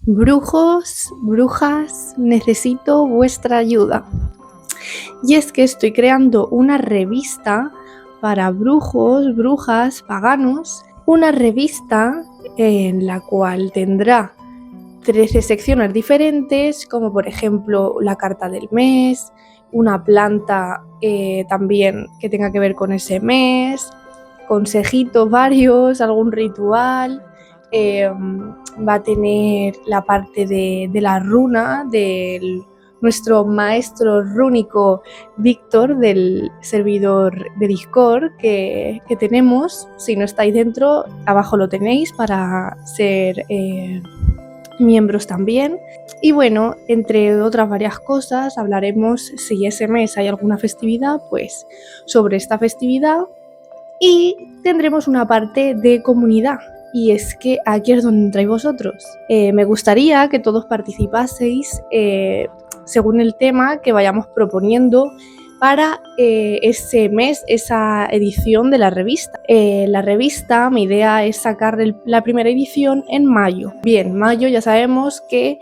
Brujos, brujas, necesito vuestra ayuda. Y es que estoy creando una revista para brujos, brujas, paganos, una revista en la cual tendrá 13 secciones diferentes, como por ejemplo la carta del mes, una planta también que tenga que ver con ese mes, consejitos varios, algún ritual. Va a tener la parte de la runa de nuestro maestro rúnico Víctor del servidor de Discord que tenemos. Si no estáis dentro, abajo lo tenéis para ser miembros también. Y bueno, entre otras varias cosas, hablaremos si ese mes hay alguna festividad, pues sobre esta festividad. Y tendremos una parte de comunidad. Y es que aquí es donde entráis vosotros. Me gustaría que todos participaseis según el tema que vayamos proponiendo para ese mes, esa edición de la revista. La revista, mi idea es sacar la primera edición en mayo. Bien, mayo ya sabemos que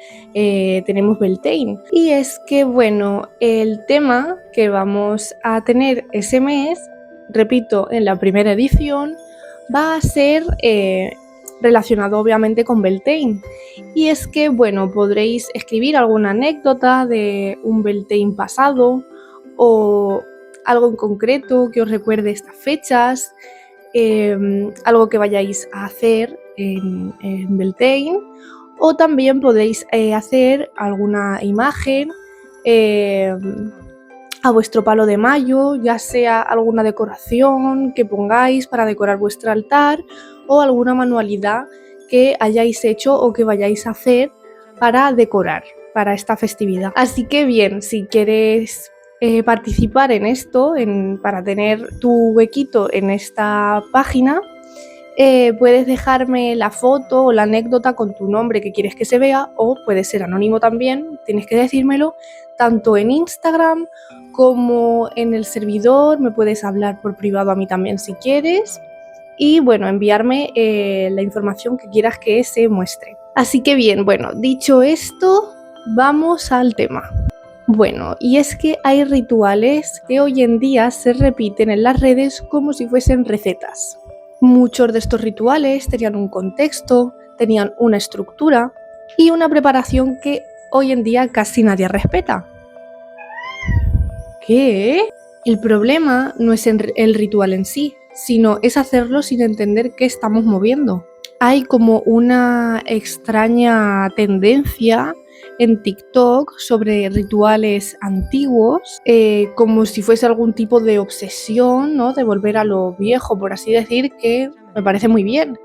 tenemos Beltane. Y es que, bueno, el tema que vamos a tener ese mes, repito, en la primera edición, va a ser relacionado obviamente con Beltane. Y es que, bueno, podréis escribir alguna anécdota de un Beltane pasado o algo en concreto que os recuerde estas fechas, algo que vayáis a hacer en Beltane, o también podéis hacer alguna imagen a vuestro palo de mayo, ya sea alguna decoración que pongáis para decorar vuestro altar o alguna manualidad que hayáis hecho o que vayáis a hacer para decorar para esta festividad. Así que bien, si quieres participar en esto, para tener tu huequito en esta página, puedes dejarme la foto o la anécdota con tu nombre que quieres que se vea, o puede ser anónimo también, tienes que decírmelo, tanto en Instagram como en el servidor. Me puedes hablar por privado a mí también si quieres, y bueno, enviarme la información que quieras que se muestre. Así que bien, bueno, dicho esto, vamos al tema. Bueno, y es que hay rituales que hoy en día se repiten en las redes como si fuesen recetas. Muchos de estos rituales tenían un contexto, tenían una estructura y una preparación que hoy en día casi nadie respeta. ¿Qué? El problema no es el ritual en sí, sino es hacerlo sin entender qué estamos moviendo. Hay como una extraña tendencia en TikTok sobre rituales antiguos, como si fuese algún tipo de obsesión, ¿no? De volver a lo viejo, por así decir, que me parece muy bien,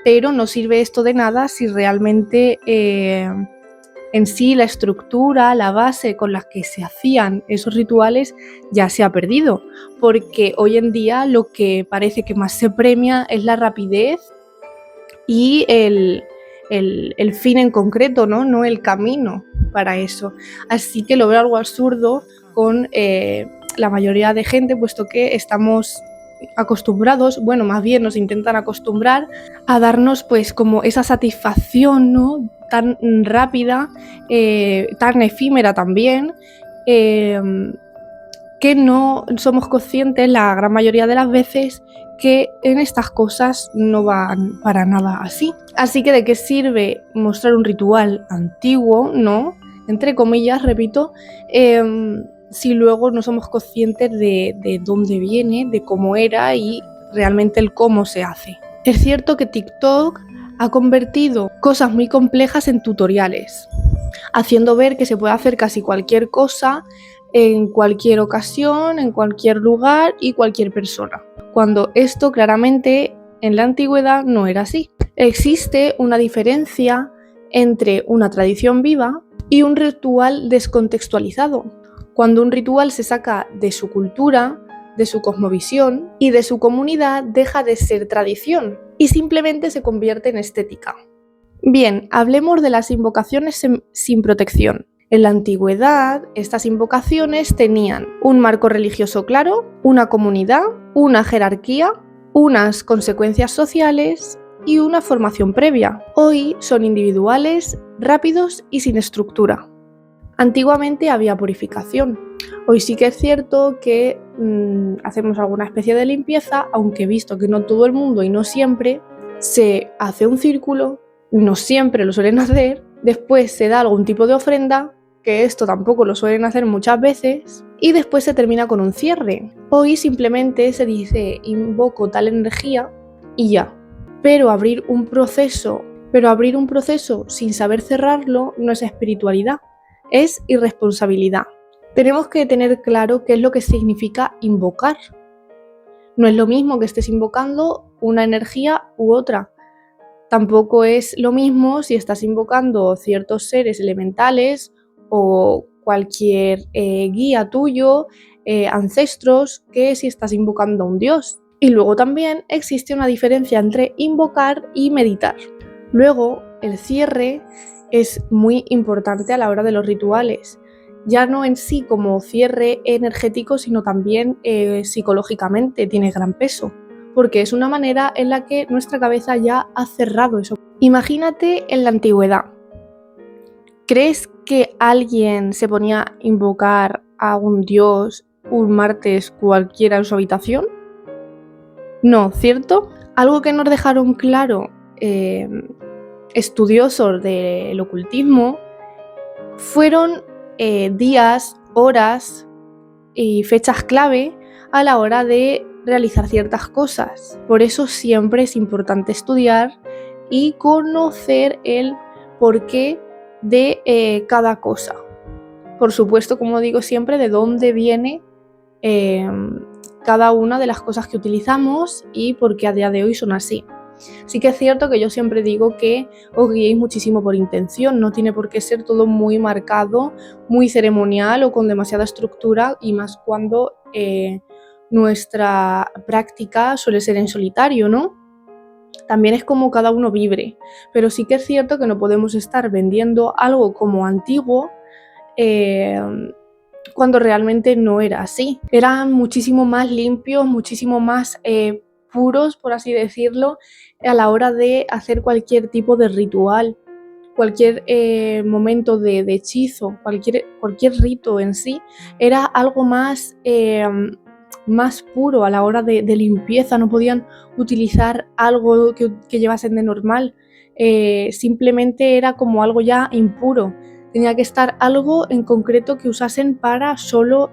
pero no sirve esto de nada si realmente en sí la estructura, la base con la que se hacían esos rituales ya se ha perdido, porque hoy en día lo que parece que más se premia es la rapidez y el fin en concreto, no el camino para eso. Así que lo veo algo absurdo con la mayoría de gente, puesto que estamos acostumbrados, bueno, más bien nos intentan acostumbrar a darnos pues como esa satisfacción, ¿no? Tan rápida, tan efímera también, que no somos conscientes la gran mayoría de las veces que en estas cosas no van para nada así. Así que ¿de qué sirve mostrar un ritual antiguo, no? Entre comillas, repito, si luego no somos conscientes de dónde viene, de cómo era y realmente el cómo se hace. Es cierto que TikTok ha convertido cosas muy complejas en tutoriales, haciendo ver que se puede hacer casi cualquier cosa en cualquier ocasión, en cualquier lugar y cualquier persona, cuando esto claramente en la antigüedad no era así. Existe una diferencia entre una tradición viva y un ritual descontextualizado. Cuando un ritual se saca de su cultura, de su cosmovisión y de su comunidad, deja de ser tradición y simplemente se convierte en estética. Bien, hablemos de las invocaciones sin protección. En la antigüedad, estas invocaciones tenían un marco religioso claro, una comunidad, una jerarquía, unas consecuencias sociales y una formación previa. Hoy son individuales rápidos y sin estructura. Antiguamente había purificación. Hoy sí que es cierto que hacemos alguna especie de limpieza, aunque he visto que no todo el mundo y no siempre, se hace un círculo, no siempre lo suelen hacer, después se da algún tipo de ofrenda, que esto tampoco lo suelen hacer muchas veces, y después se termina con un cierre. Hoy simplemente se dice invoco tal energía y ya. Pero abrir un proceso sin saber cerrarlo no es espiritualidad, es irresponsabilidad. Tenemos que tener claro qué es lo que significa invocar. No es lo mismo que estés invocando una energía u otra. Tampoco es lo mismo si estás invocando ciertos seres elementales o cualquier guía tuyo, ancestros, que si estás invocando a un dios. Y luego también existe una diferencia entre invocar y meditar. Luego, el cierre es muy importante a la hora de los rituales, ya no en sí como cierre energético, sino también psicológicamente tiene gran peso, porque es una manera en la que nuestra cabeza ya ha cerrado eso. Imagínate en la antigüedad. ¿Crees que alguien se ponía a invocar a un dios un martes cualquiera en su habitación? No, ¿cierto? Algo que nos dejaron claro estudiosos del ocultismo fueron días, horas y fechas clave a la hora de realizar ciertas cosas. Por eso siempre es importante estudiar y conocer el porqué de cada cosa. Por supuesto, como digo siempre, de dónde viene cada una de las cosas que utilizamos y por qué a día de hoy son así. Sí que es cierto que yo siempre digo que os guiéis muchísimo por intención, no tiene por qué ser todo muy marcado, muy ceremonial o con demasiada estructura, y más cuando nuestra práctica suele ser en solitario, ¿no? También es como cada uno vibre, pero sí que es cierto que no podemos estar vendiendo algo como antiguo cuando realmente no era así. Eran muchísimo más limpios, muchísimo más puros, por así decirlo, a la hora de hacer cualquier tipo de ritual, cualquier momento de hechizo, cualquier rito en sí, era algo más puro a la hora de limpieza. No podían utilizar algo que llevasen de normal, simplemente era como algo ya impuro. Tenía que estar algo en concreto que usasen para solo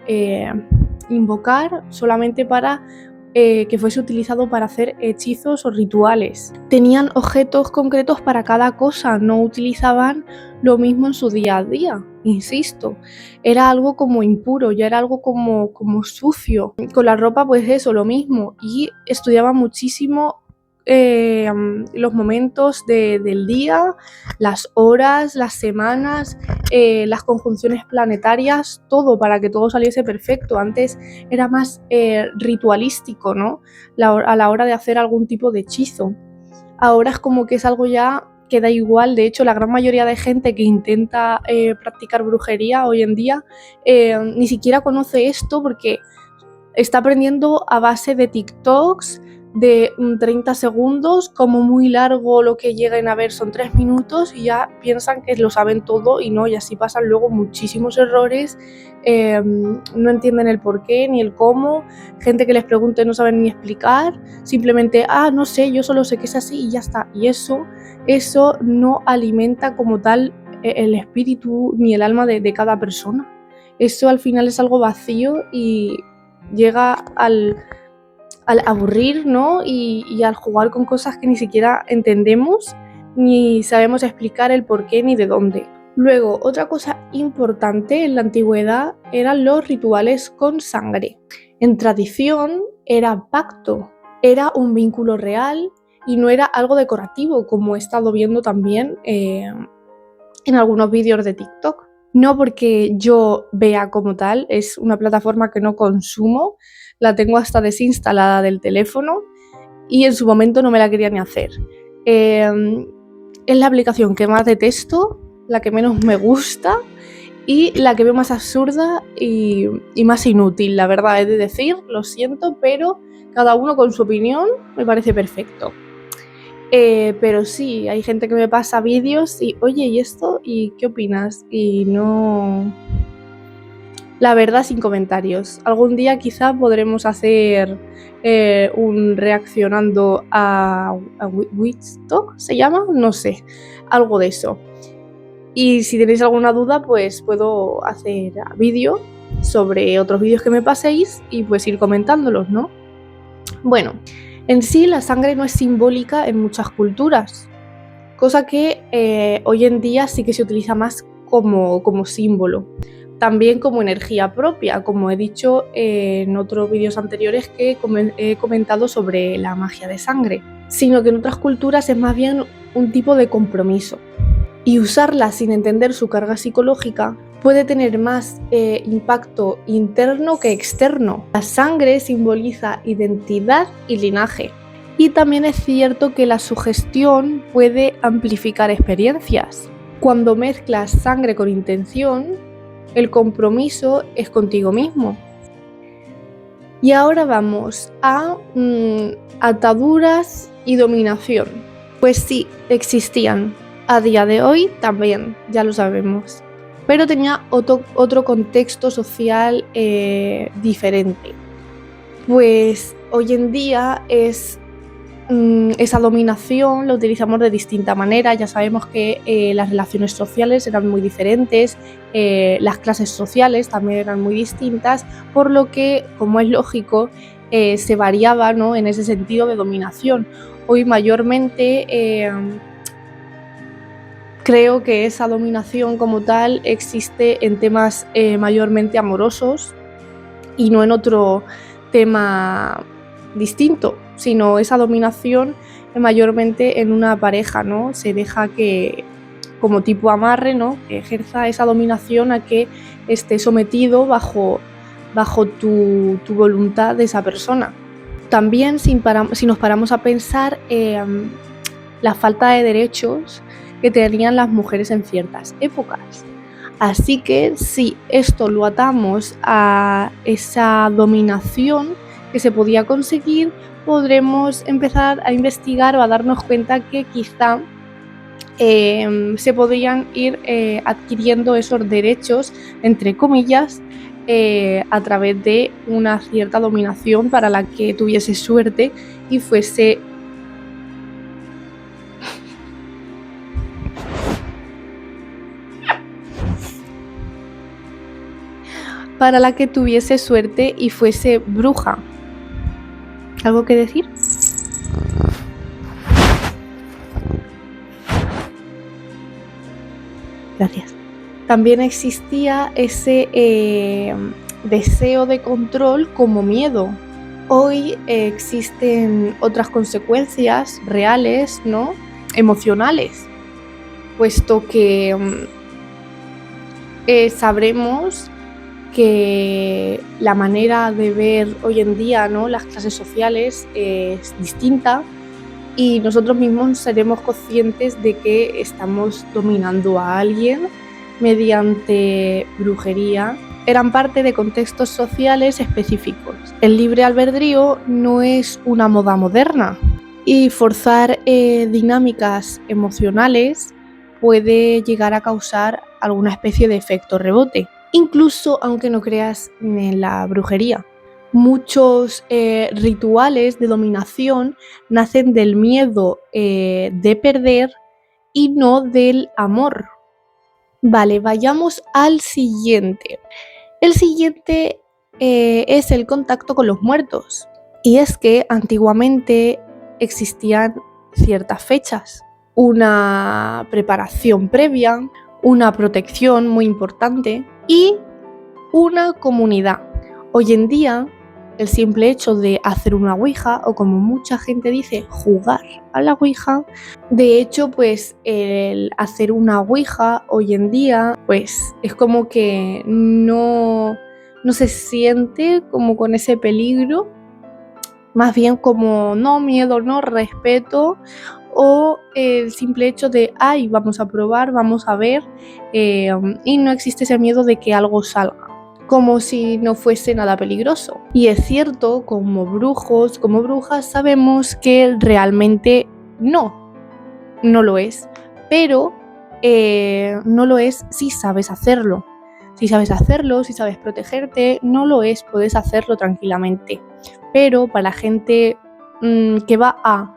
invocar, solamente para que fuese utilizado para hacer hechizos o rituales. Tenían objetos concretos para cada cosa, no utilizaban lo mismo en su día a día, insisto. Era algo como impuro, ya era algo como sucio. Con la ropa pues eso, lo mismo. Y estudiaban muchísimo los momentos del día, las horas, las semanas, las conjunciones planetarias, todo para que todo saliese perfecto. Antes era más ritualístico, ¿no? A la hora de hacer algún tipo de hechizo. Ahora es como que es algo ya que da igual. De hecho, la gran mayoría de gente que intenta practicar brujería hoy en día ni siquiera conoce esto, porque está aprendiendo a base de TikToks de 30 segundos, como muy largo lo que lleguen a ver son 3 minutos, y ya piensan que lo saben todo y no, y así pasan luego muchísimos errores, no entienden el por qué ni el cómo, gente que les pregunte no saben ni explicar, simplemente, no sé, yo solo sé que es así y ya está, y eso no alimenta como tal el espíritu ni el alma de cada persona. Eso al final es algo vacío y llega al aburrir, ¿no? Y al jugar con cosas que ni siquiera entendemos, ni sabemos explicar el por qué ni de dónde. Luego, otra cosa importante en la antigüedad eran los rituales con sangre. En tradición era pacto, era un vínculo real y no era algo decorativo, como he estado viendo también en algunos vídeos de TikTok. No porque yo vea como tal, es una plataforma que no consumo, la tengo hasta desinstalada del teléfono y en su momento no me la quería ni hacer. Es la aplicación que más detesto, la que menos me gusta y la que veo más absurda y más inútil, la verdad, he de decir, lo siento, pero cada uno con su opinión, me parece perfecto. Pero sí, hay gente que me pasa vídeos y, oye, ¿y esto? ¿Y qué opinas? Y no... La verdad, sin comentarios. Algún día quizá podremos hacer un reaccionando a Woodstock, ¿se llama? No sé, algo de eso. Y si tenéis alguna duda, pues puedo hacer vídeo sobre otros vídeos que me paséis y pues ir comentándolos, ¿no? Bueno, en sí la sangre no es simbólica en muchas culturas, cosa que hoy en día sí que se utiliza más como símbolo. También como energía propia, como he dicho en otros vídeos anteriores que he comentado sobre la magia de sangre, sino que en otras culturas es más bien un tipo de compromiso. Y usarla sin entender su carga psicológica puede tener más impacto interno que externo. La sangre simboliza identidad y linaje. Y también es cierto que la sugestión puede amplificar experiencias. Cuando mezclas sangre con intención, el compromiso es contigo mismo. Y ahora vamos a ataduras y dominación. Pues sí, existían. A día de hoy también, ya lo sabemos. Pero tenía otro contexto social diferente. Pues hoy en día esa dominación la utilizamos de distinta manera. Ya sabemos que las relaciones sociales eran muy diferentes, las clases sociales también eran muy distintas, por lo que, como es lógico, se variaba, ¿no?, en ese sentido de dominación. Hoy mayormente creo que esa dominación como tal existe en temas mayormente amorosos y no en otro tema distinto, sino esa dominación mayormente en una pareja, ¿no? Se deja que, como tipo amarre, ¿no?, que ejerza esa dominación a que esté sometido bajo tu voluntad de esa persona. También si nos paramos a pensar la falta de derechos que tenían las mujeres en ciertas épocas. Así que si esto lo atamos a esa dominación que se podía conseguir, podremos empezar a investigar o a darnos cuenta que quizá se podrían ir adquiriendo esos derechos, entre comillas, a través de una cierta dominación para la que tuviese suerte y fuese bruja. ¿Algo que decir? Gracias. También existía ese deseo de control como miedo. Hoy existen otras consecuencias reales, ¿no?, emocionales, puesto que sabremos que la manera de ver hoy en día, ¿no?, las clases sociales es distinta y nosotros mismos seremos conscientes de que estamos dominando a alguien mediante brujería. Eran parte de contextos sociales específicos. El libre albedrío no es una moda moderna y forzar dinámicas emocionales puede llegar a causar alguna especie de efecto rebote, incluso aunque no creas en la brujería. Muchos rituales de dominación nacen del miedo de perder y no del amor. Vale, vayamos al siguiente. El siguiente es el contacto con los muertos. Y es que antiguamente existían ciertas fechas, una preparación previa, una protección muy importante y una comunidad. Hoy en día, el simple hecho de hacer una ouija, o como mucha gente dice, jugar a la ouija, de hecho, pues el hacer una ouija hoy en día, pues es como que no se siente como con ese peligro, más bien como no miedo, no respeto, o el simple hecho de, ay, vamos a probar, vamos a ver, y no existe ese miedo de que algo salga, como si no fuese nada peligroso. Y es cierto, como brujos, como brujas, sabemos que realmente no, no lo es, pero no lo es si sabes hacerlo. Si sabes hacerlo, si sabes protegerte, no lo es, puedes hacerlo tranquilamente. Pero para la gente que va a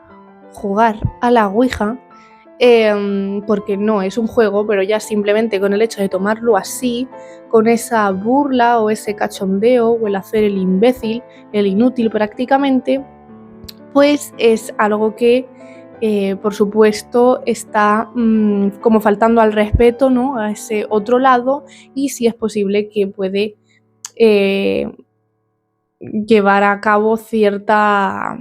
jugar a la Ouija, porque no es un juego, pero ya simplemente con el hecho de tomarlo así, con esa burla o ese cachondeo o el hacer el imbécil, el inútil prácticamente, pues es algo que por supuesto está como faltando al respeto, ¿no? A ese otro lado, y si es posible que puede llevar a cabo cierta...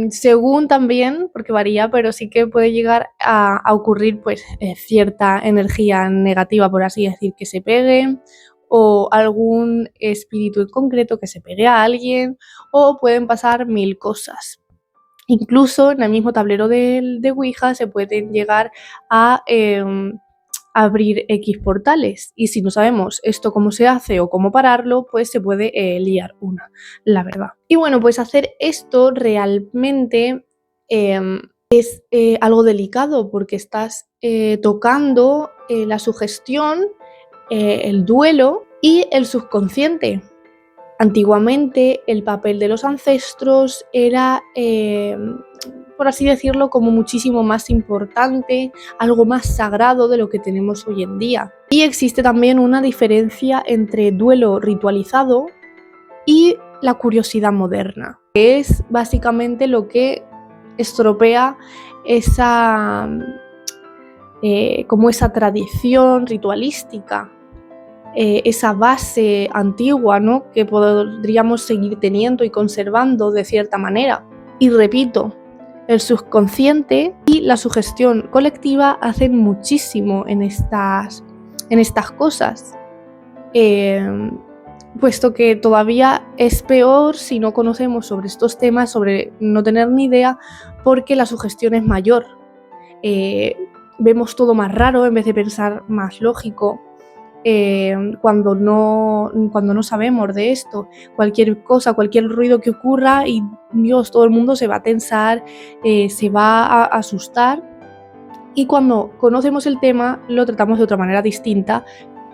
según también, porque varía, pero sí que puede llegar a ocurrir pues cierta energía negativa, por así decir, que se pegue, o algún espíritu en concreto que se pegue a alguien, o pueden pasar mil cosas. Incluso en el mismo tablero de Ouija se pueden llegar a abrir X portales, y si no sabemos esto cómo se hace o cómo pararlo, pues se puede liar una, la verdad. Y bueno, pues hacer esto realmente es algo delicado, porque estás tocando la sugestión, el duelo y el subconsciente. Antiguamente el papel de los ancestros era, por así decirlo, como muchísimo más importante, algo más sagrado de lo que tenemos hoy en día. Y existe también una diferencia entre duelo ritualizado y la curiosidad moderna, que es básicamente lo que estropea esa, como esa tradición ritualística. Esa base antigua, ¿no? Que podríamos seguir teniendo y conservando de cierta manera. Y repito, el subconsciente y la sugestión colectiva hacen muchísimo en estas cosas, puesto que todavía es peor si no conocemos sobre estos temas, sobre no tener ni idea, porque la sugestión es mayor. Vemos todo más raro en vez de pensar más lógico. Cuando no sabemos de esto, cualquier cosa, cualquier ruido que ocurra y Dios, todo el mundo se va a tensar, se va a asustar, y cuando conocemos el tema lo tratamos de otra manera distinta,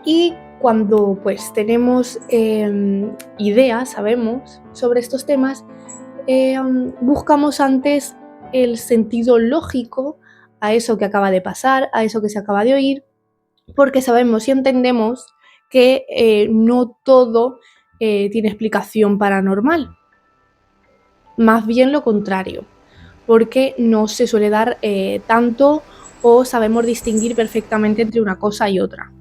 y cuando pues tenemos ideas, sabemos sobre estos temas, buscamos antes el sentido lógico a eso que acaba de pasar, a eso que se acaba de oír, porque sabemos y entendemos que no todo tiene explicación paranormal. Más bien lo contrario, porque no se suele dar tanto, o sabemos distinguir perfectamente entre una cosa y otra.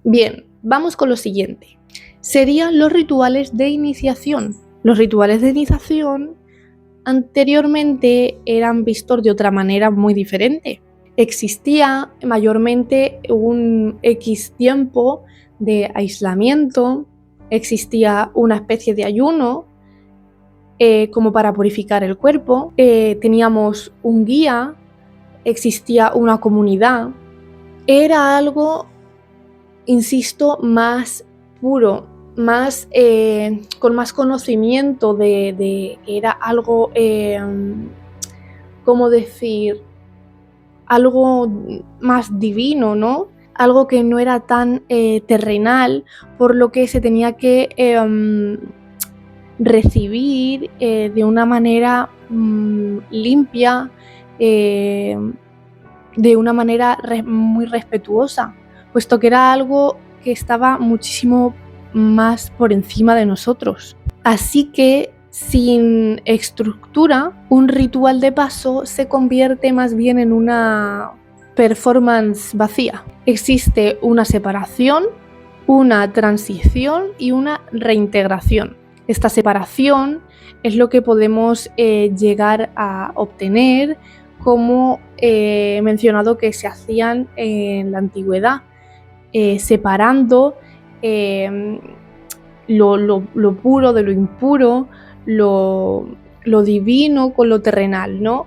Bien, vamos con lo siguiente. Serían los rituales de iniciación. Los rituales de iniciación anteriormente eran vistos de otra manera muy diferente. Existía mayormente un X tiempo de aislamiento, existía una especie de ayuno como para purificar el cuerpo, teníamos un guía, existía una comunidad. Era algo, insisto, más puro, más con más conocimiento de era algo, ¿cómo decir? Algo más divino, ¿no? Algo que no era tan terrenal, por lo que se tenía que recibir de una manera limpia, de una manera muy respetuosa, puesto que era algo que estaba muchísimo más por encima de nosotros. Así que sin estructura, un ritual de paso se convierte más bien en una performance vacía. Existe una separación, una transición y una reintegración. Esta separación es lo que podemos llegar a obtener, como he mencionado que se hacían en la antigüedad, separando lo puro de lo impuro, lo divino con lo terrenal, ¿no?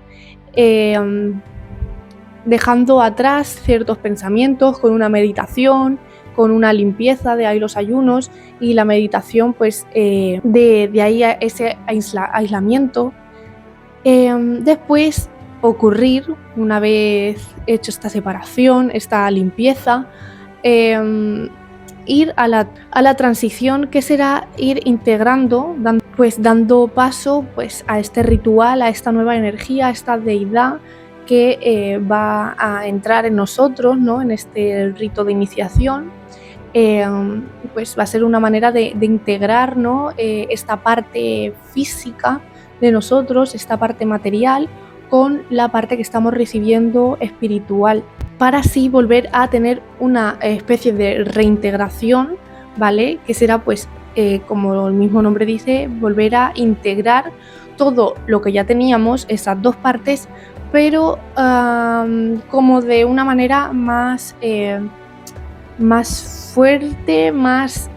Dejando atrás ciertos pensamientos con una meditación, con una limpieza, de ahí los ayunos, y la meditación pues de ahí a ese aislamiento. Después ocurrir una vez hecho esta separación, esta limpieza, ir a la transición, que será ir integrando, dando paso pues, a este ritual, a esta nueva energía, a esta deidad que va a entrar en nosotros, ¿no? En este rito de iniciación. Pues va a ser una manera de integrar, ¿no? Esta parte física de nosotros, esta parte material, con la parte que estamos recibiendo espiritual, para así volver a tener una especie de reintegración, ¿vale? Que será, pues, como el mismo nombre dice, volver a integrar todo lo que ya teníamos, esas dos partes, pero como de una manera más fuerte, más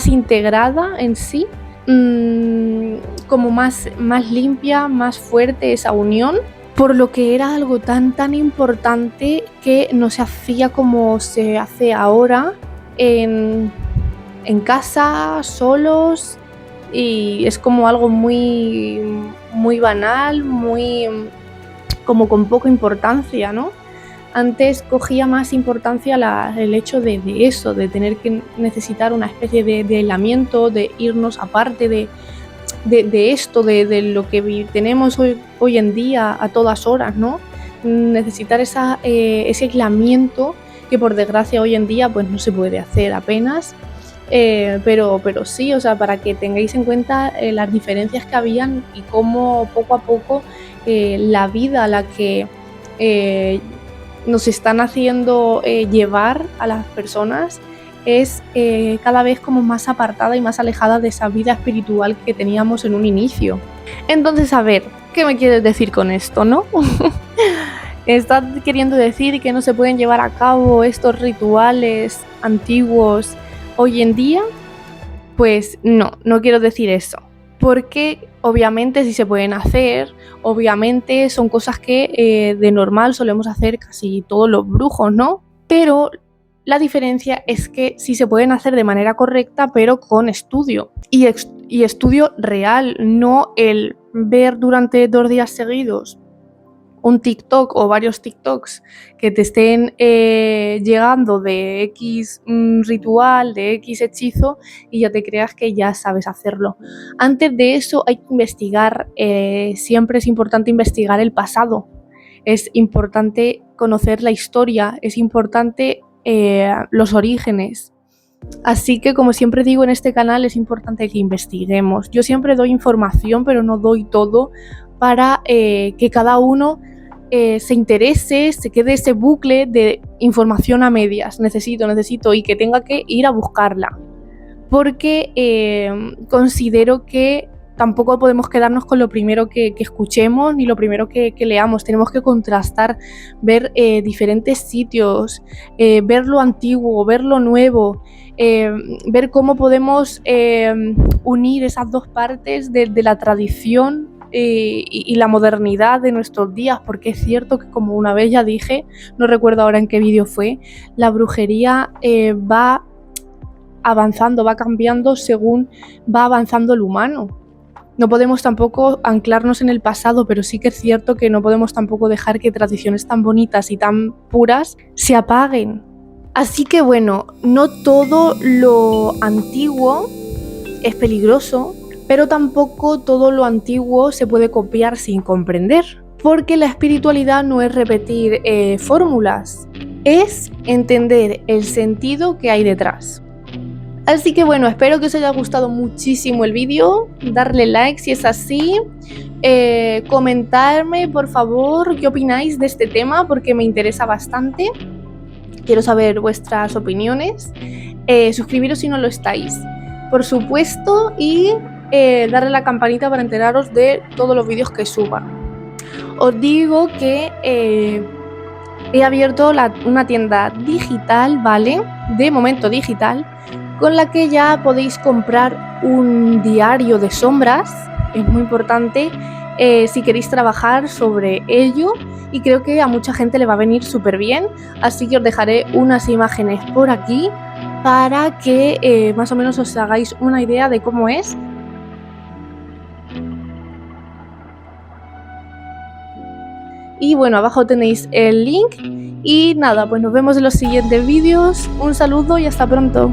integrada en sí, como más limpia, más fuerte esa unión, por lo que era algo tan importante que no se hacía como se hace ahora en casa, solos, y es como algo muy banal, muy como con poca importancia, ¿no? Antes cogía más importancia el hecho de eso, de tener que necesitar una especie de aislamiento, de irnos aparte de esto, de lo que tenemos hoy en día a todas horas, ¿no? Necesitar ese aislamiento que por desgracia hoy en día pues no se puede hacer apenas, pero sí, o sea, para que tengáis en cuenta las diferencias que habían y cómo poco a poco la vida a la que nos están haciendo llevar a las personas es cada vez como más apartada y más alejada de esa vida espiritual que teníamos en un inicio. Entonces, a ver, ¿qué me quieres decir con esto, no? ¿Estás queriendo decir que no se pueden llevar a cabo estos rituales antiguos hoy en día? Pues no quiero decir eso. Porque obviamente sí se pueden hacer, obviamente son cosas que de normal solemos hacer casi todos los brujos, ¿no? Pero la diferencia es que sí se pueden hacer de manera correcta, pero con estudio. Y estudio real, no el ver durante 2 días seguidos un TikTok o varios TikToks que te estén llegando de X ritual, de X hechizo, y ya te creas que ya sabes hacerlo. Antes de eso hay que investigar, siempre es importante investigar el pasado, es importante conocer la historia, es importante los orígenes. Así que, como siempre digo en este canal, es importante que investiguemos. Yo siempre doy información, pero no doy todo, para que cada uno se interese, se quede ese bucle de información a medias. Necesito, y que tenga que ir a buscarla. Porque considero que tampoco podemos quedarnos con lo primero que escuchemos ni lo primero que leamos. Tenemos que contrastar, ver diferentes sitios, ver lo antiguo, ver lo nuevo, ver cómo podemos unir esas dos partes de la tradición y la modernidad de nuestros días, porque es cierto que, como una vez ya dije, no recuerdo ahora en qué vídeo fue, la brujería va avanzando, va cambiando según va avanzando el humano. No podemos tampoco anclarnos en el pasado, pero sí que es cierto que no podemos tampoco dejar que tradiciones tan bonitas y tan puras se apaguen. Así que bueno, no todo lo antiguo es peligroso, pero tampoco todo lo antiguo se puede copiar sin comprender, porque la espiritualidad no es repetir fórmulas, es entender el sentido que hay detrás. Así que bueno, espero que os haya gustado muchísimo el vídeo, darle like si es así, comentarme por favor qué opináis de este tema, porque me interesa bastante, quiero saber vuestras opiniones, suscribiros si no lo estáis, por supuesto, y darle a la campanita para enteraros de todos los vídeos que suba. Os digo que he abierto una tienda digital, ¿vale? De momento digital, con la que ya podéis comprar un diario de sombras. Es muy importante si queréis trabajar sobre ello, y creo que a mucha gente le va a venir súper bien, así que os dejaré unas imágenes por aquí para que más o menos os hagáis una idea de cómo es. Y bueno, abajo tenéis el link. Y nada, pues nos vemos en los siguientes vídeos. Un saludo y hasta pronto.